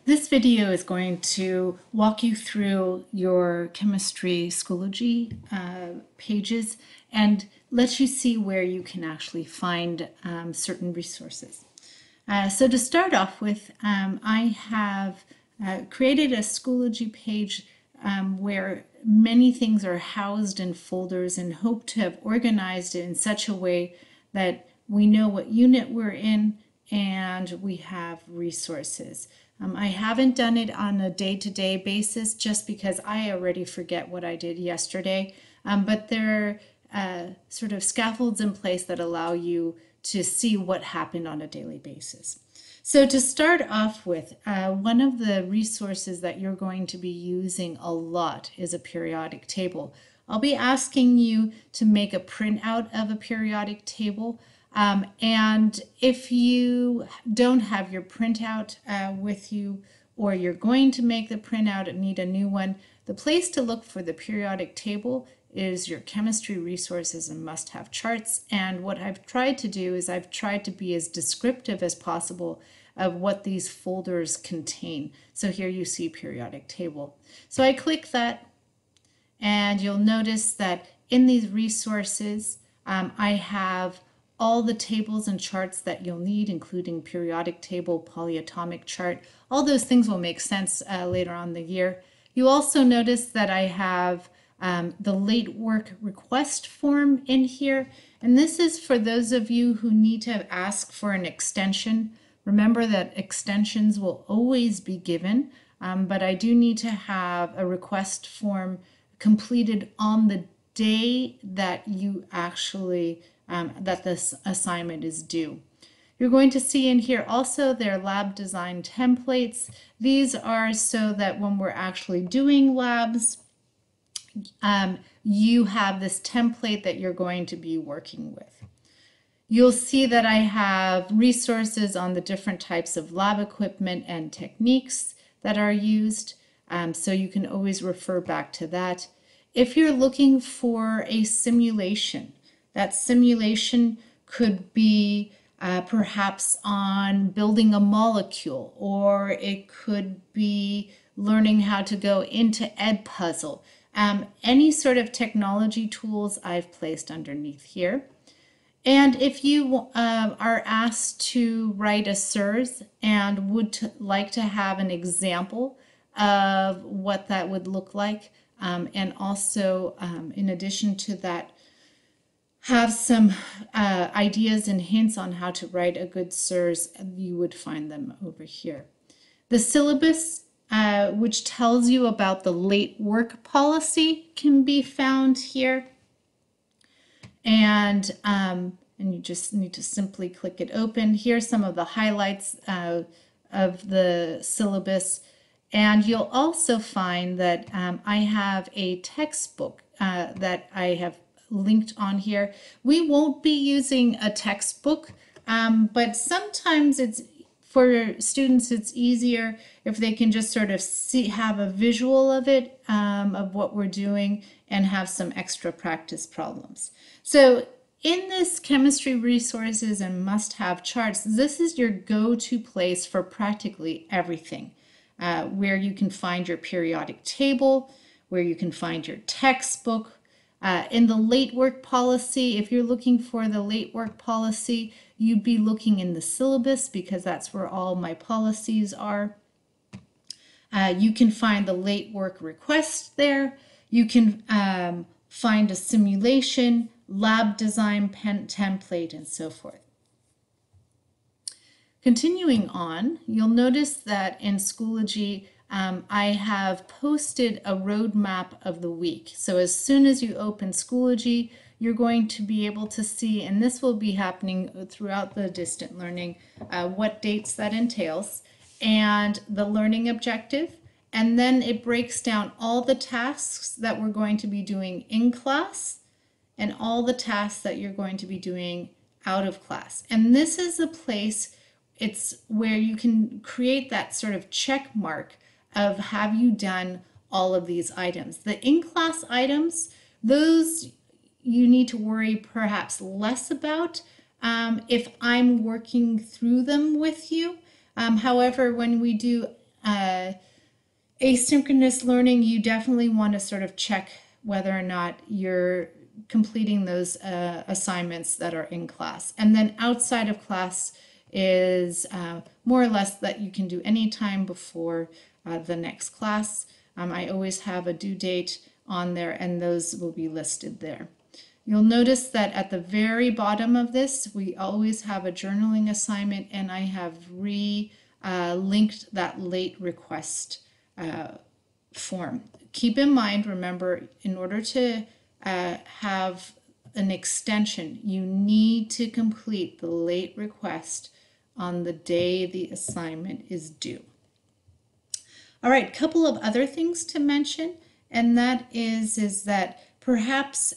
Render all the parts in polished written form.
This video is going to walk you through your chemistry Schoology pages and let you see where you can actually find certain resources. So to start off with, I have created a Schoology page where many things are housed in folders and hope to have organized it in such a way that we know what unit we're in and we have resources. I haven't done it on a day-to-day basis just because I already forget what I did yesterday, but there are sort of scaffolds in place that allow you to see what happened on a daily basis. So to start off with, one of the resources that you're going to be using a lot is a periodic table. I'll be asking you to make a printout of a periodic table. And if you don't have your printout with you, or you're going to make the printout and need a new one, the place to look for the periodic table is your chemistry resources and must-have charts. And what I've tried to do is I've tried to be as descriptive as possible of what these folders contain. So here you see periodic table. So I click that, and you'll notice that in these resources, I have all the tables and charts that you'll need, including periodic table, polyatomic chart. All those things will make sense later on in the year. You also notice that I have the late work request form in here. And this is for those of you who need to ask for an extension. Remember that extensions will always be given, but I do need to have a request form completed on the day that you actually that this assignment is due. You're going to see in here also their lab design templates. These are so that when we're actually doing labs, you have this template that you're going to be working with. You'll see that I have resources on the different types of lab equipment and techniques that are used, so you can always refer back to that. If you're looking for a simulation, that simulation could be perhaps on building a molecule, or it could be learning how to go into Edpuzzle. Any sort of technology tools I've placed underneath here. And if you are asked to write a SIRS and would like to have an example of what that would look like, and also in addition to that, have some ideas and hints on how to write a good SIRS, you would find them over here. The syllabus, which tells you about the late work policy, can be found here. And you just need to simply click it open. Here's some of the highlights of the syllabus. And you'll also find that I have a textbook that I have linked on here. We won't be using a textbook, but sometimes it's for students it's easier if they can just sort of have a visual of it, of what we're doing, and have some extra practice problems. So in this chemistry resources and must-have charts, this is your go-to place for practically everything, where you can find your periodic table, where you can find your textbook. In the late work policy, if you're looking for the late work policy, you'd be looking in the syllabus because that's where all my policies are. You can find the late work request there. You can find a simulation, lab design template, and so forth. Continuing on, you'll notice that in Schoology, I have posted a roadmap of the week. So as soon as you open Schoology, you're going to be able to see, and this will be happening throughout the distant learning, what dates that entails, and the learning objective. And then it breaks down all the tasks that we're going to be doing in class and all the tasks that you're going to be doing out of class. And this is a place, it's where you can create that sort of check mark of have you done all of these items. The in-class items, those you need to worry perhaps less about if I'm working through them with you. However, when we do asynchronous learning, you definitely want to sort of check whether or not you're completing those assignments that are in class. And then outside of class is more or less that you can do any time before the next class. I always have a due date on there, and those will be listed there. You'll notice that at the very bottom of this, we always have a journaling assignment, and I have linked that late request form. Keep in mind, remember, in order to have an extension, you need to complete the late request on the day the assignment is due. All right, a couple of other things to mention, and that is that perhaps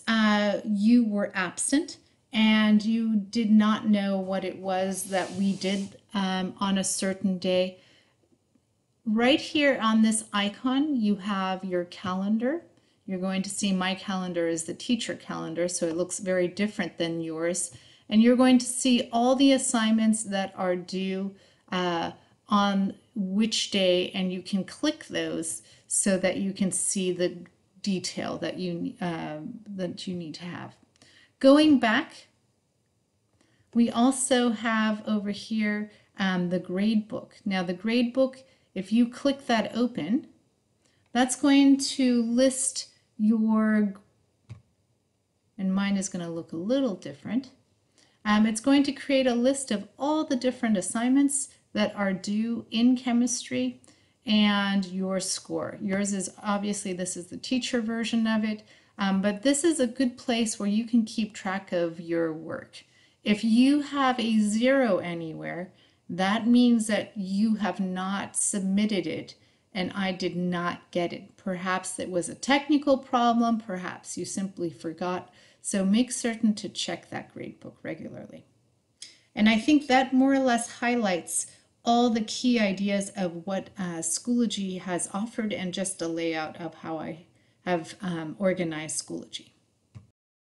you were absent and you did not know what it was that we did on a certain day. Right here on this icon, you have your calendar. You're going to see my calendar is the teacher calendar, so it looks very different than yours. And you're going to see all the assignments that are due on which day, and you can click those so that you can see the detail that you need to have. Going back, we also have over here the grade book. Now the grade book, if you click that open, that's going to list your, and mine is going to look a little different. It's going to create a list of all the different assignments that are due in chemistry and your score. Yours is obviously, this is the teacher version of it, but this is a good place where you can keep track of your work. If you have a 0 anywhere, that means that you have not submitted it and I did not get it. Perhaps it was a technical problem, perhaps you simply forgot. So make certain to check that gradebook regularly. And I think that more or less highlights all the key ideas of what Schoology has offered and just a layout of how I have organized Schoology.